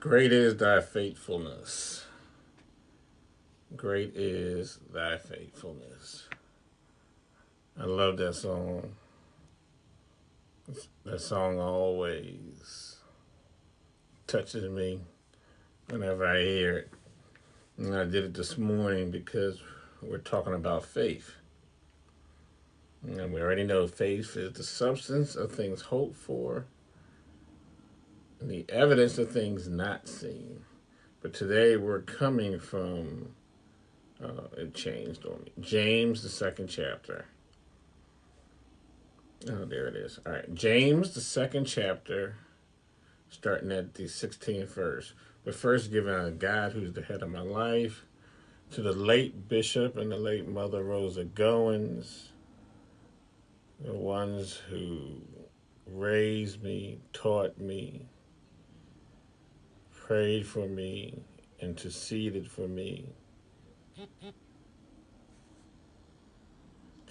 Great is thy faithfulness. Great is thy faithfulness. I love that song. That song always touches me whenever I hear it. And I did it this morning because we're talking about faith. And we already know faith is the substance of things hoped for and the evidence of things not seen. But today we're coming from, it changed on me, James, the second chapter. Oh, there it is. All right. James, the second chapter, starting at the 16th verse. But first, giving a God who's the head of my life, to the late bishop and the late mother Rosa Goins, the ones who raised me, taught me, prayed for me, interceded for me.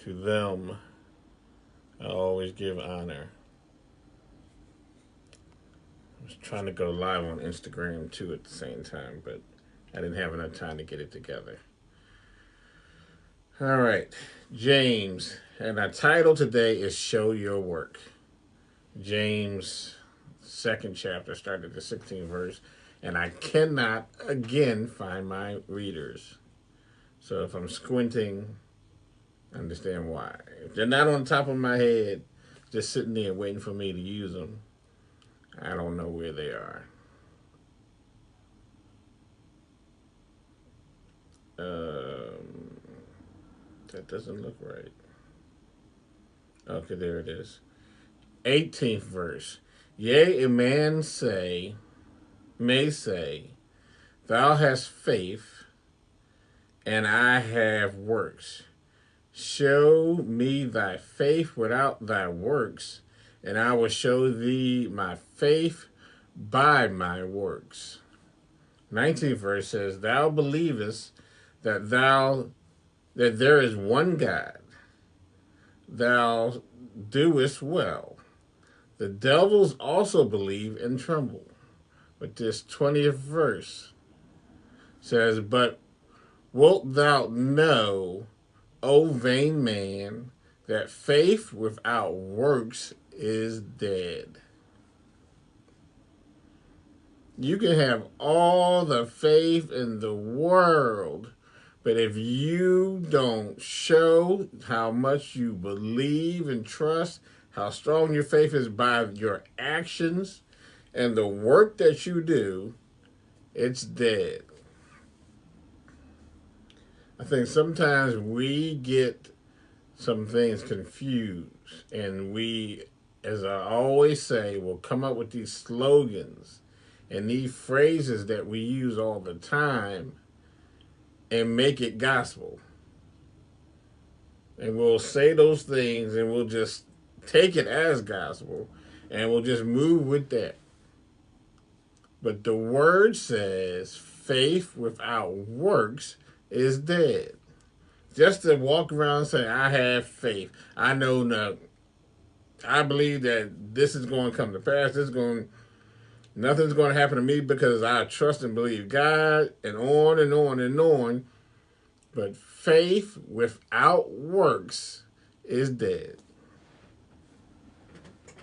To them, I always give honor. I was trying to go live on Instagram too at the same time, but I didn't have enough time to get it together. All right, James, and our title today is Show Your Work. James, second chapter, started at the 16th verse, and I cannot again find my readers. So if I'm squinting, understand why. If they're not on top of my head, just sitting there waiting for me to use them, I don't know where they are. That doesn't look right. Okay, there it is. 18th verse. Yea, a man may say, Thou hast faith, and I have works. Show me thy faith without thy works, and I will show thee my faith by my works. 19th verse says, Thou believest that there is one God. Thou doest well. The devils also believe and tremble. But this 20th verse says, But wilt thou know, O vain man, that faith without works is dead? You can have all the faith in the world, but if you don't show how much you believe and trust, how strong your faith is by your actions and the work that you do, it's dead. I think sometimes we get some things confused, and we, as I always say, will come up with these slogans and these phrases that we use all the time and make it gospel. And we'll say those things and we'll just take it as gospel and we'll just move with that. But the word says faith without works is dead. Just to walk around and say, I have faith. I know now. I believe that this is going to come to pass. Nothing's going to happen to me because I trust and believe God, and on and on and on. But faith without works is dead.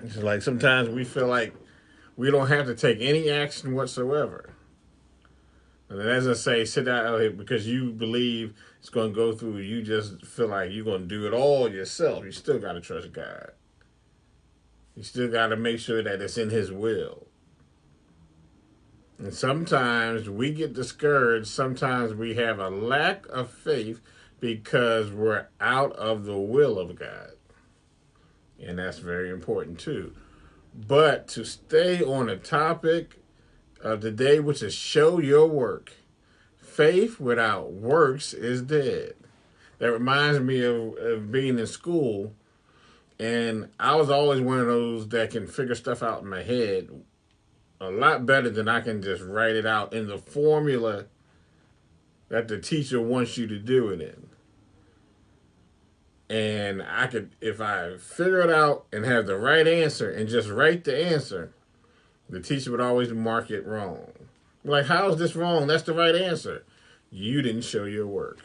It's like sometimes we feel like we don't have to take any action whatsoever. And as I say, sit out here because you believe it's going to go through. You just feel like you're going to do it all yourself. You still got to trust God. You still got to make sure that it's in His will. And sometimes we get discouraged. Sometimes we have a lack of faith because we're out of the will of God. And that's very important too. But to stay on the topic of the day, which is show your work. Faith without works is dead. That reminds me of being in school, and I was always one of those that can figure stuff out in my head a lot better than I can just write it out in the formula that the teacher wants you to do it in. And I could, if I figure it out and have the right answer and just write the answer, the teacher would always mark it wrong. Like, how is this wrong? That's the right answer. You didn't show your work.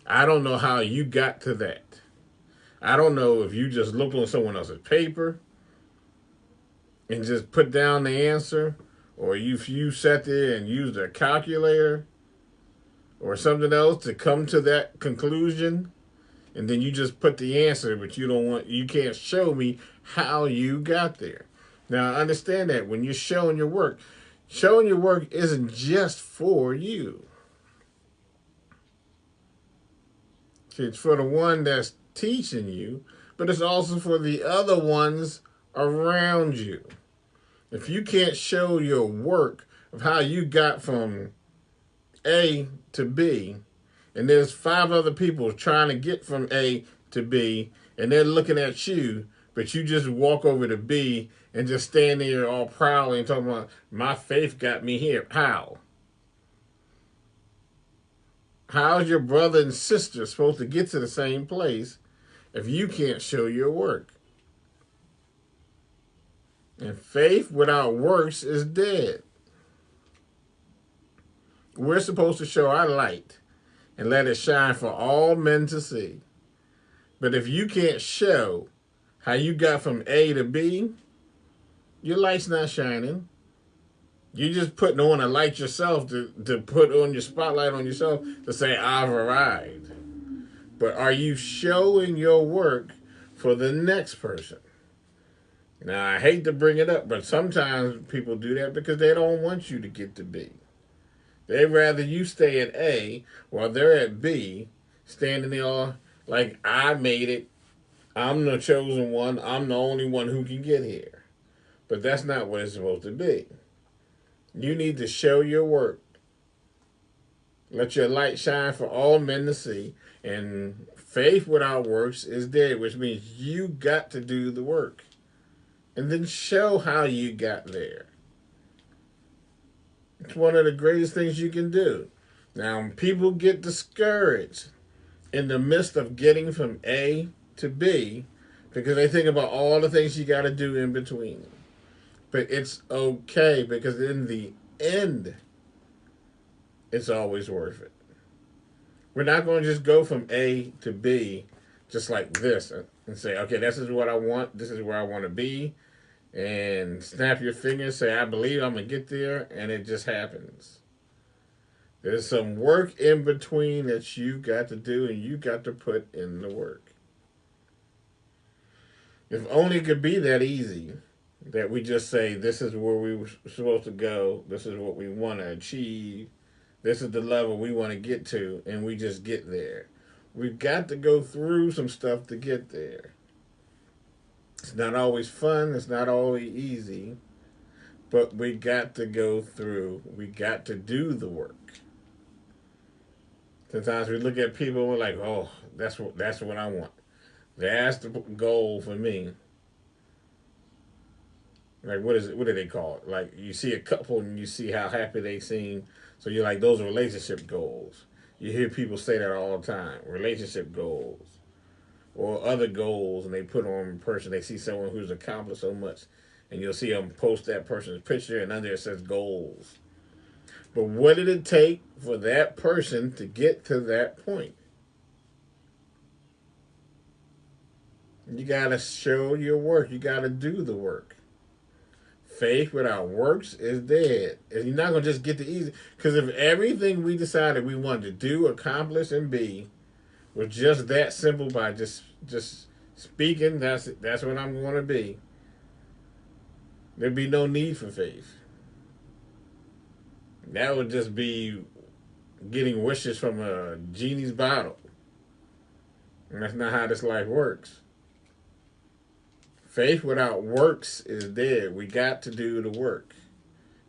I don't know how you got to that. I don't know if you just looked on someone else's paper and just put down the answer, or you sat there and used a calculator or something else to come to that conclusion, and then you just put the answer, but you can't show me how you got there. Now, I understand that when you're showing your work isn't just for you. It's for the one that's teaching you, but it's also for the other ones around you. If you can't show your work of how you got from A to B, and there's 5 other people trying to get from A to B, and they're looking at you, but you just walk over to B and just stand there all proudly and talking about, my faith got me here. How? How's your brother and sister supposed to get to the same place if you can't show your work? And faith without works is dead. We're supposed to show our light and let it shine for all men to see. But if you can't show how you got from A to B, your light's not shining. You're just putting on a light yourself to put on your spotlight on yourself to say, I've arrived. But are you showing your work for the next person? Now, I hate to bring it up, but sometimes people do that because they don't want you to get to B. They'd rather you stay at A while they're at B, standing there like, I made it. I'm the chosen one. I'm the only one who can get here. But that's not what it's supposed to be. You need to show your work. Let your light shine for all men to see. And faith without works is dead, which means you got to do the work. And then show how you got there. It's one of the greatest things you can do. Now, people get discouraged in the midst of getting from A to B because they think about all the things you got to do in between. But it's okay because in the end, it's always worth it. We're not going to just go from A to B just like this and say, okay, this is what I want. This is where I want to be. And snap your fingers, say, I believe I'm going to get there. And it just happens. There's some work in between that you got to do and you got to put in the work. If only it could be that easy that we just say, this is where we were supposed to go. This is what we want to achieve. This is the level we want to get to. And we just get there. We've got to go through some stuff to get there. It's not always fun. It's not always easy. But we got to go through. We got to do the work. Sometimes we look at people and we're like, oh, that's what I want. That's the goal for me. Like, what is it? What do they call it? Like, you see a couple and you see how happy they seem. So you're like, those are relationship goals. You hear people say that all the time. Relationship goals. Or other goals, and they put on a person. They see someone who's accomplished so much. And you'll see them post that person's picture, and under it says goals. But what did it take for that person to get to that point? You got to show your work. You got to do the work. Faith without works is dead. And you're not going to just get the easy. Because if everything we decided we wanted to do, accomplish, and be was just that simple by just speaking, that's what I'm going to be, there'd be no need for faith. That would just be getting wishes from a genie's bottle. And that's not how this life works. Faith without works is dead. We got to do the work.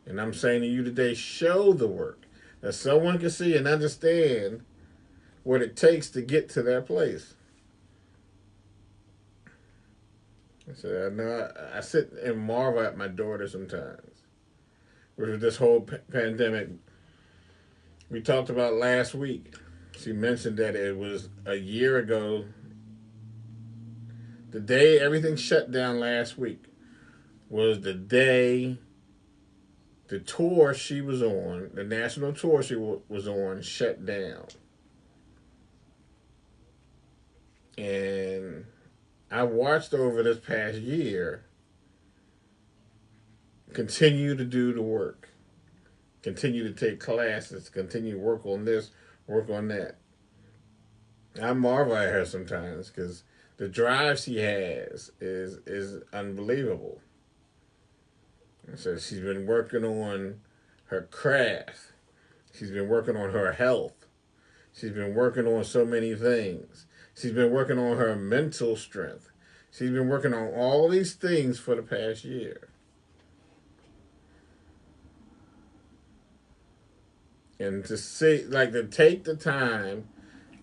And I'm saying to you today, show the work. That someone can see and understand what it takes to get to that place. I sit and marvel at my daughter sometimes. With this whole pandemic, we talked about last week. She mentioned that it was a year ago. The day everything shut down last week was the day the tour she was on, the national tour she was on, shut down. And I watched over this past year continue to do the work, continue to take classes, continue to work on this, work on that. I marvel at her sometimes because the drive she has is unbelievable. So she's been working on her craft. She's been working on her health. She's been working on so many things. She's been working on her mental strength. She's been working on all these things for the past year. And to see, like, to take the time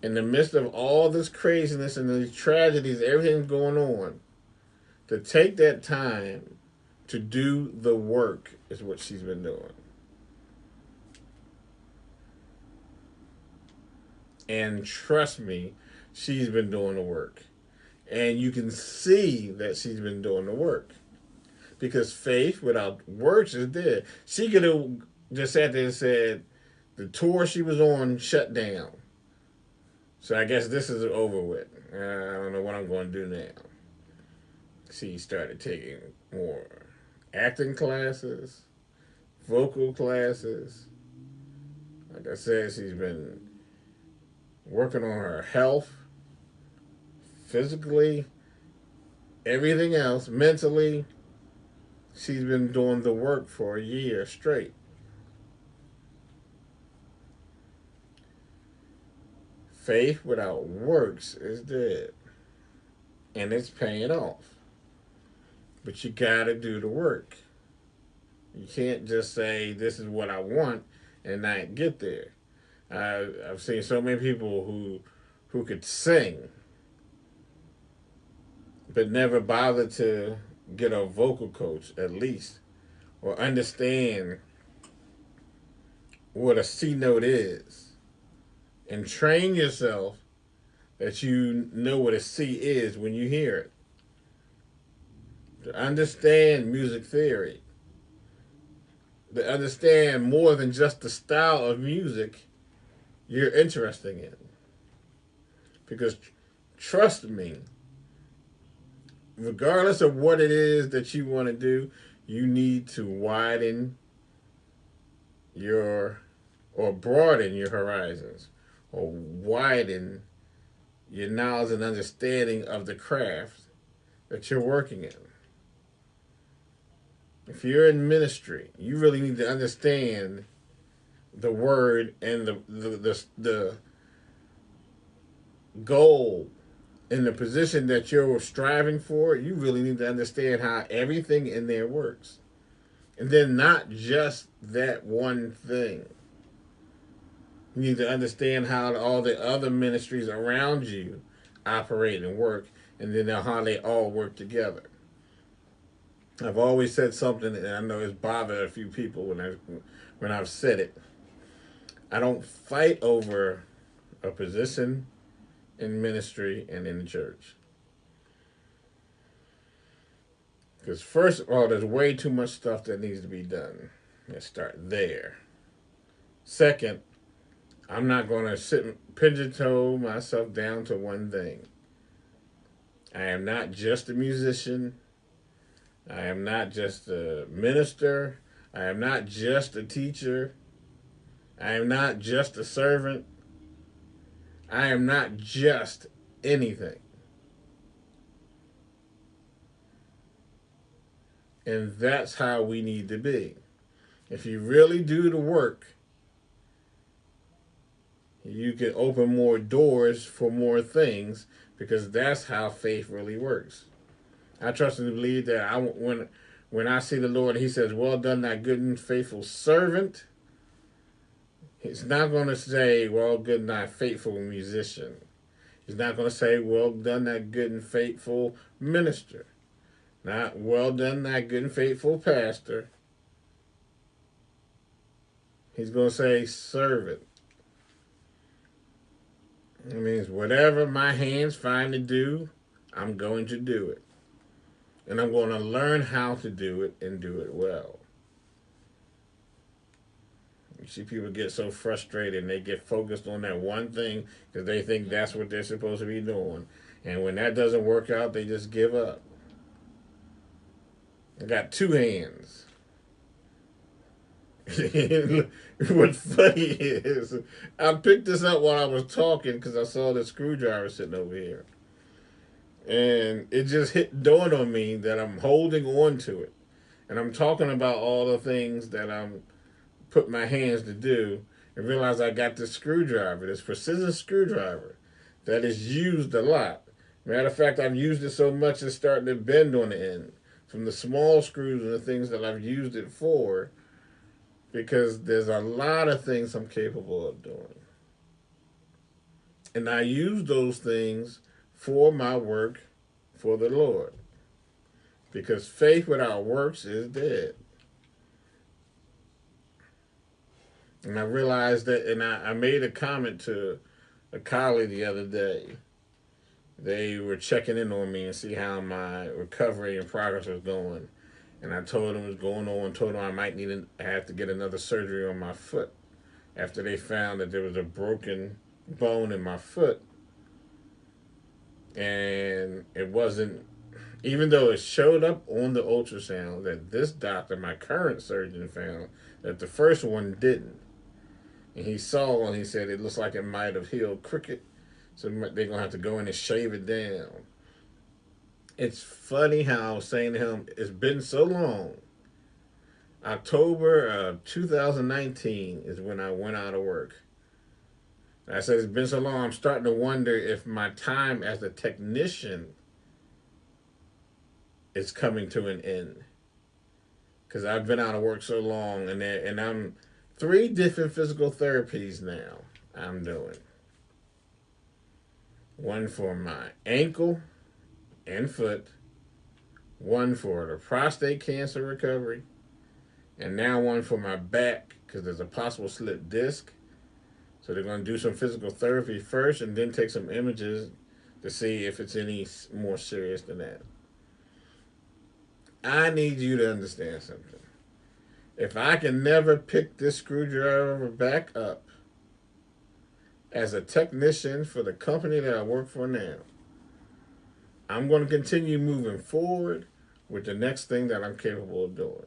in the midst of all this craziness and these tragedies, everything going on, to take that time to do the work is what she's been doing. And trust me, she's been doing the work. And you can see that she's been doing the work. Because faith without works is dead. She could have just sat there and said, the tour she was on shut down. So I guess this is over with. I don't know what I'm going to do now. She started taking more acting classes, vocal classes. Like I said, she's been working on her health, physically, everything else, mentally. She's been doing the work for a year straight. Faith without works is dead. And it's paying off. But you gotta do the work. You can't just say, this is what I want, and not get there. I've seen so many people who could sing, but never bother to get a vocal coach, at least, or understand what a C note is, and train yourself that you know what a C is when you hear it. To understand music theory, to understand more than just the style of music you're interested in. Because trust me, regardless of what it is that you want to do, you need to widen your, or broaden your horizons, or widen your knowledge and understanding of the craft that you're working in. If you're in ministry, you really need to understand the word and the goal and the position that you're striving for. You really need to understand how everything in there works. And then not just that one thing. You need to understand how all the other ministries around you operate and work, and then how they all work together. I've always said something, and I know it's bothered a few people when I've said it. I don't fight over a position in ministry and in the church. Because first of all, there's way too much stuff that needs to be done. Let's start there. Second, I'm not going to sit and pigeonhole myself down to one thing. I am not just a musician. I am not just a minister. I am not just a teacher. I am not just a servant. I am not just anything. And that's how we need to be. If you really do the work, you can open more doors for more things, because that's how faith really works. I trust and believe that when I see the Lord, He says, well done, thy good and faithful servant, He's not going to say, well done, thy faithful musician. He's not going to say, well done, thy good and faithful minister. Not, well done, thy good and faithful pastor. He's going to say, servant. It means whatever my hands find to do, I'm going to do it. And I'm going to learn how to do it and do it well. You see people get so frustrated and they get focused on that one thing because they think that's what they're supposed to be doing. And when that doesn't work out, they just give up. I got two hands. What's funny is I picked this up while I was talking because I saw the screwdriver sitting over here. And it just dawned on me that I'm holding on to it. And I'm talking about all the things that I'm put my hands to do and realize I got this screwdriver, this precision screwdriver that is used a lot. Matter of fact, I've used it so much it's starting to bend on the end from the small screws and the things that I've used it for, because there's a lot of things I'm capable of doing. And I use those things for my work for the Lord. Because faith without works is dead. And I realized that, and I made a comment to a colleague the other day. They were checking in on me and see how my recovery and progress was going. And I told them it was going on, told them I might have to get another surgery on my foot after they found that there was a broken bone in my foot. And it wasn't, even though it showed up on the ultrasound that this doctor, my current surgeon, found that the first one didn't. And he saw and he said it looks like it might have healed crooked, so they're going to have to go in and shave it down. It's funny how I was saying to him, it's been so long. October of 2019 is when I went out of work. I said, it's been so long, I'm starting to wonder if my time as a technician is coming to an end. Because I've been out of work so long, and I'm 3 different physical therapies now I'm doing. One for my ankle and foot, one for the prostate cancer recovery, and now one for my back because there's a possible slipped disc. So they're going to do some physical therapy first and then take some images to see if it's any more serious than that. I need you to understand something. If I can never pick this screwdriver back up as a technician for the company that I work for now, I'm going to continue moving forward with the next thing that I'm capable of doing.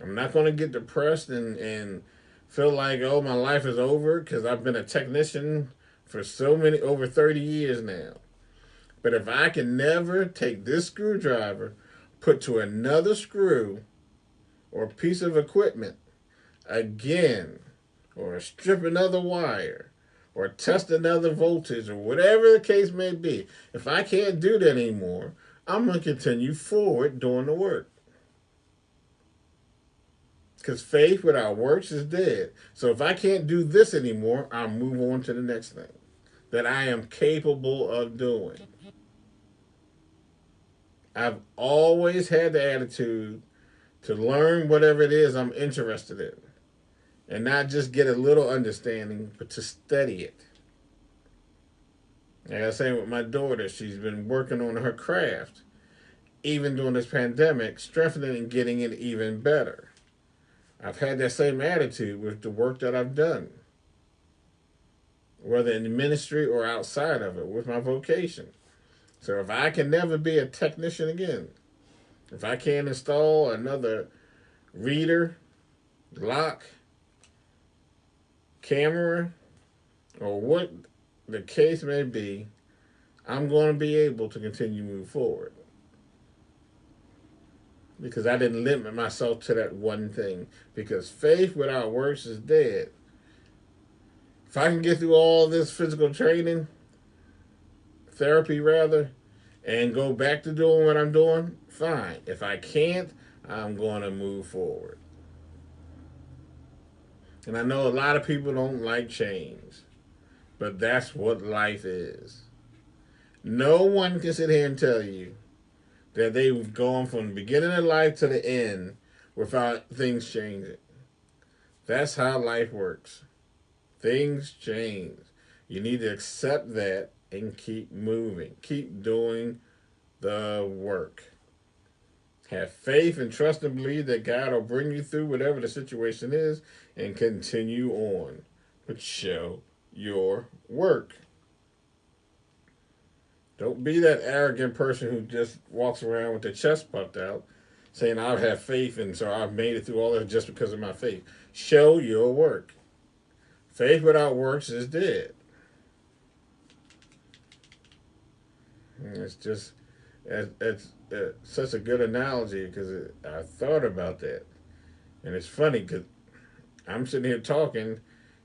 I'm not going to get depressed and feel like, oh, my life is over because I've been a technician for over 30 years now. But if I can never take this screwdriver, put to another screw or piece of equipment again, or strip another wire, or test another voltage, or whatever the case may be, if I can't do that anymore, I'm going to continue forward doing the work. Because faith without works is dead. So if I can't do this anymore, I'll move on to the next thing that I am capable of doing. I've always had the attitude to learn whatever it is I'm interested in. And not just get a little understanding, but to study it. Like I was saying with my daughter, she's been working on her craft, even during this pandemic, strengthening and getting it even better. I've had that same attitude with the work that I've done, whether in the ministry or outside of it, with my vocation. So if I can never be a technician again, if I can't install another reader, lock, camera, or what the case may be, I'm going to be able to continue to move forward. Because I didn't limit myself to that one thing. Because faith without works is dead. If I can get through all this physical training, therapy rather, and go back to doing what I'm doing, fine. If I can't, I'm going to move forward. And I know a lot of people don't like change, but that's what life is. No one can sit here and tell you that they've gone from the beginning of life to the end without things changing. That's how life works. Things change. You need to accept that and keep moving. Keep doing the work. Have faith and trust and believe that God will bring you through whatever the situation is and continue on. But show your work. Don't be that arrogant person who just walks around with their chest puffed out saying, I have faith and so I've made it through all this just because of my faith. Show your work. Faith without works is dead. And it's just, it's such a good analogy because I thought about that. And it's funny because I'm sitting here talking,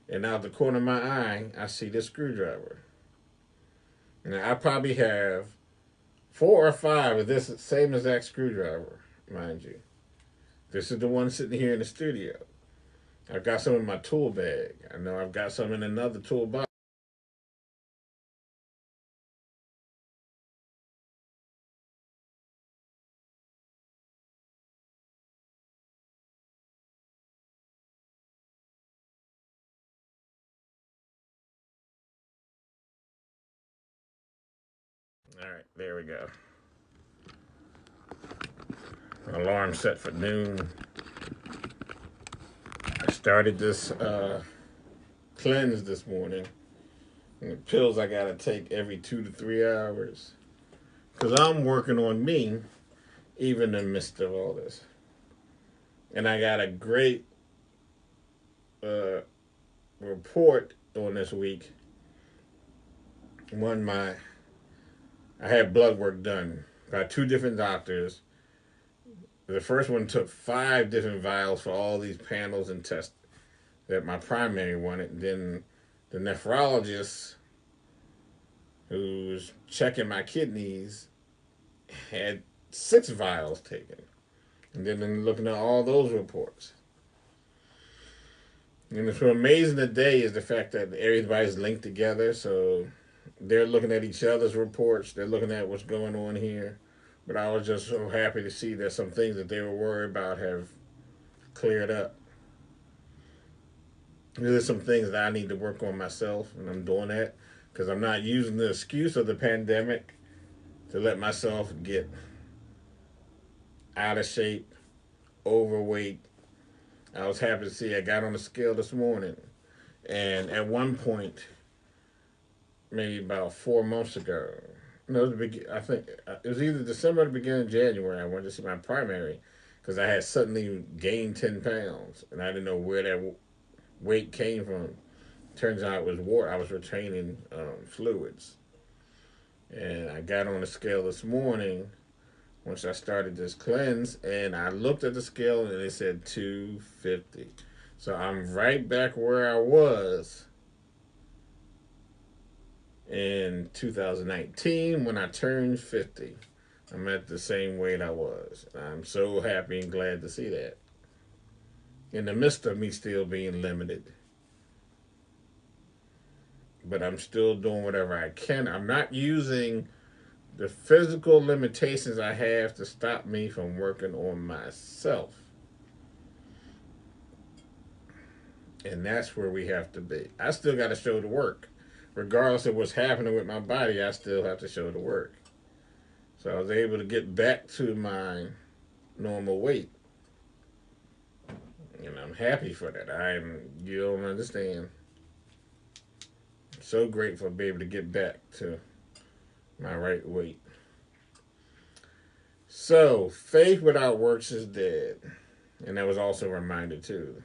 and out the corner of my eye, I see this screwdriver. And I probably have 4 or 5 of this same exact screwdriver, mind you. This is the one sitting here in the studio. I've got some in my tool bag. I know I've got some in another tool box. All right, there we go. Alarm set for noon. I started this cleanse this morning. And the pills I gotta take every 2 to 3 hours. Because I'm working on me, even in the midst of all this. And I got a great report on this week. I had blood work done by 2 different doctors. The first one took 5 different vials for all these panels and tests that my primary wanted. And then the nephrologist who's checking my kidneys had 6 vials taken. And then looking at all those reports. And what's amazing today is the fact that everybody's linked together. So they're looking at each other's reports. They're looking at what's going on here. But I was just so happy to see that some things that they were worried about have cleared up. There's some things that I need to work on myself, and I'm doing that because I'm not using the excuse of the pandemic to let myself get out of shape, overweight. I was happy to see I got on the scale this morning, and at one point, maybe about 4 months ago, no, I think it was either December or the beginning of January. I went to see my primary because I had suddenly gained 10 pounds, and I didn't know where that weight came from. Turns out it was water. I was retaining fluids, and I got on the scale this morning once I started this cleanse, and I looked at the scale and it said 250. So I'm right back where I was in 2019 when I turned 50. I'm at the same weight I was. I'm so happy and glad to see that. In the midst of me still being limited. But I'm still doing whatever I can. I'm not using the physical limitations I have to stop me from working on myself. And that's where we have to be. I still got to show the work. Regardless of what's happening with my body, I still have to show the work. So I was able to get back to my normal weight. And I'm happy for that. You don't understand. I'm so grateful to be able to get back to my right weight. So, faith without works is dead. And that was also a reminder, too,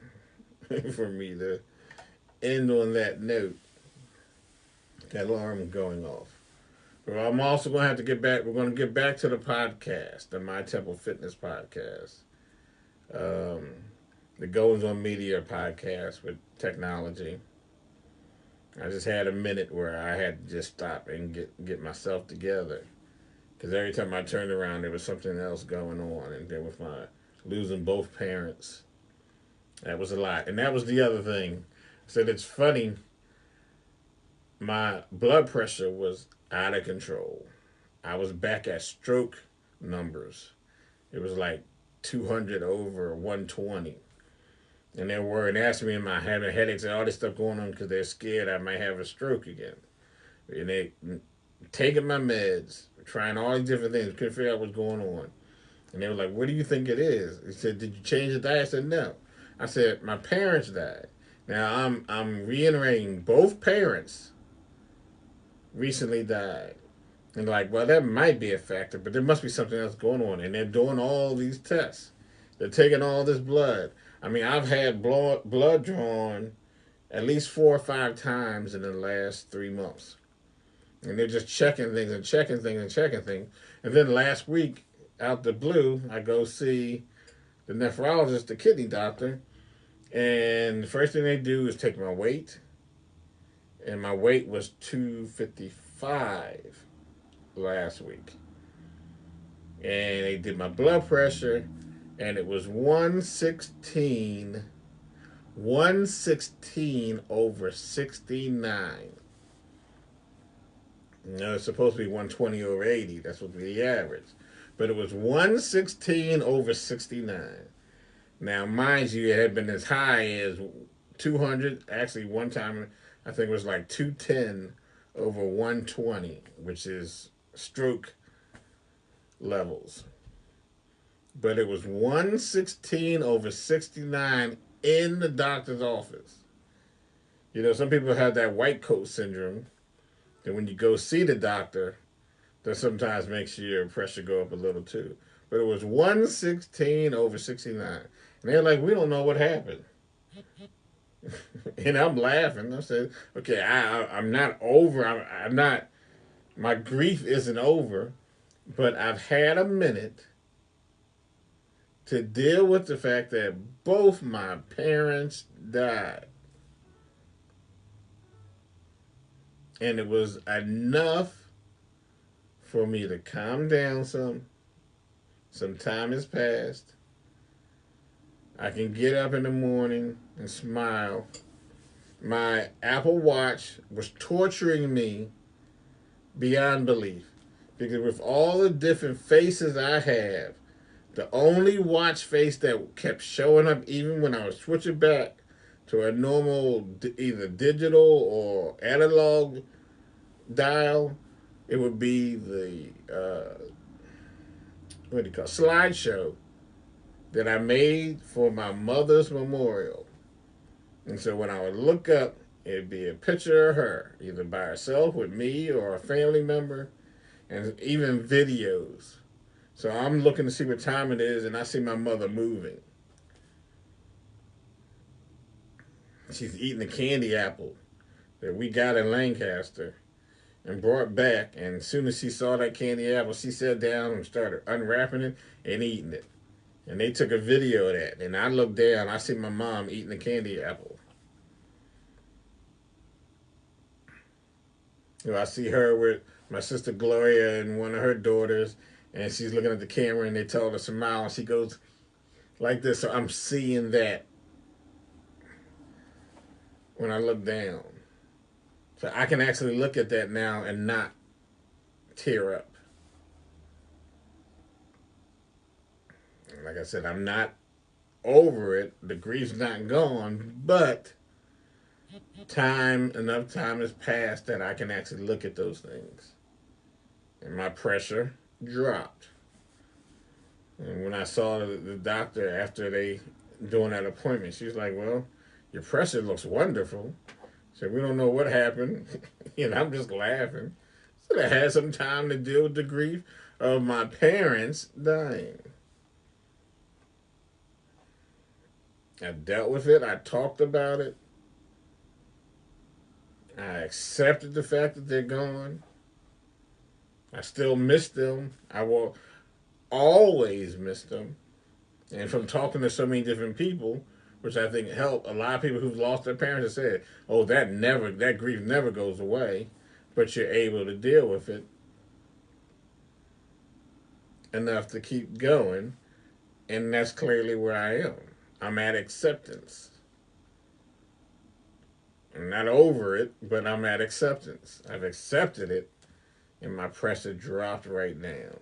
for me to end on that note. That alarm going off. Well, I'm also going to have to get back. We're going to get back to the podcast, the My Temple Fitness podcast. The Goings on Media podcast with technology. I just had a minute where I had to just stop and get myself together. Because every time I turned around, there was something else going on. And then with my losing both parents, that was a lot. And that was the other thing. I said, it's funny. My blood pressure was out of control. I was back at stroke numbers. It was like 200 over 120. And they were and asking me, am I having headaches and all this stuff going on because they're scared I might have a stroke again. And they taking my meds, trying all these different things, couldn't figure out what's going on. And they were like, what do you think it is? He said, did you change the diet? I said, no. I said, my parents died. Now I'm reiterating, both parents recently died. And like, well, that might be a factor, but there must be something else going on. And they're doing all these tests. They're taking all this blood. I mean, I've had blood drawn at least 4 or 5 times in the last 3 months. And they're just checking things and checking things and checking things. And then last week, out the blue, I go see the nephrologist, the kidney doctor, and the first thing they do is take my weight. And my weight was 255 last week. And they did my blood pressure, and it was 116 over 69. No, it's supposed to be 120 over 80. That's supposed to be the average. But it was 116 over 69. Now, mind you, it had been as high as 200. Actually, one time, I think it was like 210 over 120, which is stroke levels. But it was 116 over 69 in the doctor's office. You know, some people have that white coat syndrome. And when you go see the doctor, that sometimes makes your pressure go up a little too. But it was 116 over 69. And they're like, we don't know what happened. And I'm laughing. I said, okay, I'm not over. I'm not, my grief isn't over. But I've had a minute to deal with the fact that both my parents died. And it was enough for me to calm down some. Some time has passed. I can get up in the morning and smile. My Apple Watch was torturing me beyond belief. Because with all the different faces I have, the only watch face that kept showing up even when I was switching back to a normal either digital or analog dial, it would be the what do you call it? Slideshow that I made for my mother's memorial. And so when I would look up, it'd be a picture of her, either by herself with me or a family member, and even videos. So I'm looking to see what time it is, and I see my mother moving. She's eating a candy apple that we got in Lancaster and brought back. And as soon as she saw that candy apple, she sat down and started unwrapping it and eating it. And they took a video of that. And I looked down, I see my mom eating the candy apple. You know, I see her with my sister Gloria and one of her daughters, and she's looking at the camera, and they told her to smile, and she goes like this. So I'm seeing that when I look down. So I can actually look at that now and not tear up. Like I said, I'm not over it. The grief's not gone, but enough time has passed that I can actually look at those things. And my pressure dropped. And when I saw the doctor after they doing that appointment, she was like, well, your pressure looks wonderful. So we don't know what happened. And I'm just laughing. So I had some time to deal with the grief of my parents dying. I dealt with it. I talked about it. I accepted the fact that they're gone. I still miss them. I will always miss them. And from talking to so many different people, which I think helped, a lot of people who've lost their parents have said, oh, that grief never goes away, but you're able to deal with it enough to keep going. And that's clearly where I am. I'm at acceptance. I'm not over it, but I'm at acceptance. I've accepted it, and my pressure dropped right now.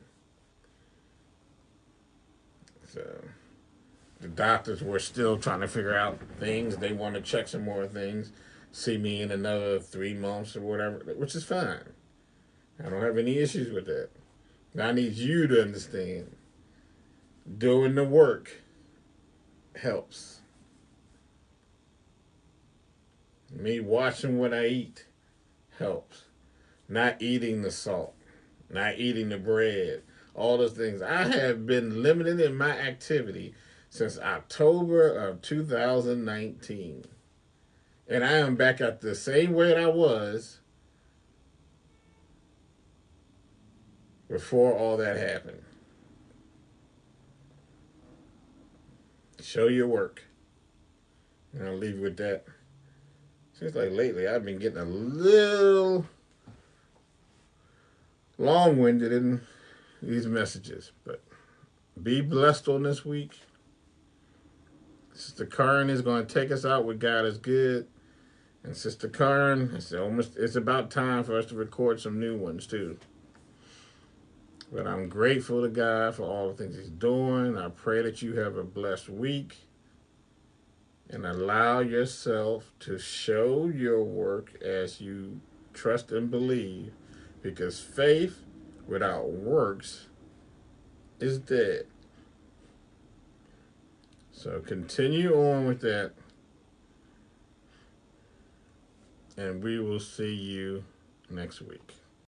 So the doctors were still trying to figure out things. They want to check some more things, see me in another 3 months or whatever, which is fine. I don't have any issues with that. I need you to understand Doing the work helps. Me watching what I eat helps. Not eating the salt, not eating the bread, all those things. I have been limited in my activity since October of 2019. And I am back at the same weight I was before all that happened. Show your work. And I'll leave you with that. Seems like lately I've been getting a little long winded in these messages. But be blessed on this week. Sister Karen is going to take us out with God is good. And Sister Karen, it's about time for us to record some new ones too. But I'm grateful to God for all the things He's doing. I pray that you have a blessed week. And allow yourself to show your work as you trust and believe. Because faith without works is dead. So continue on with that. And we will see you next week.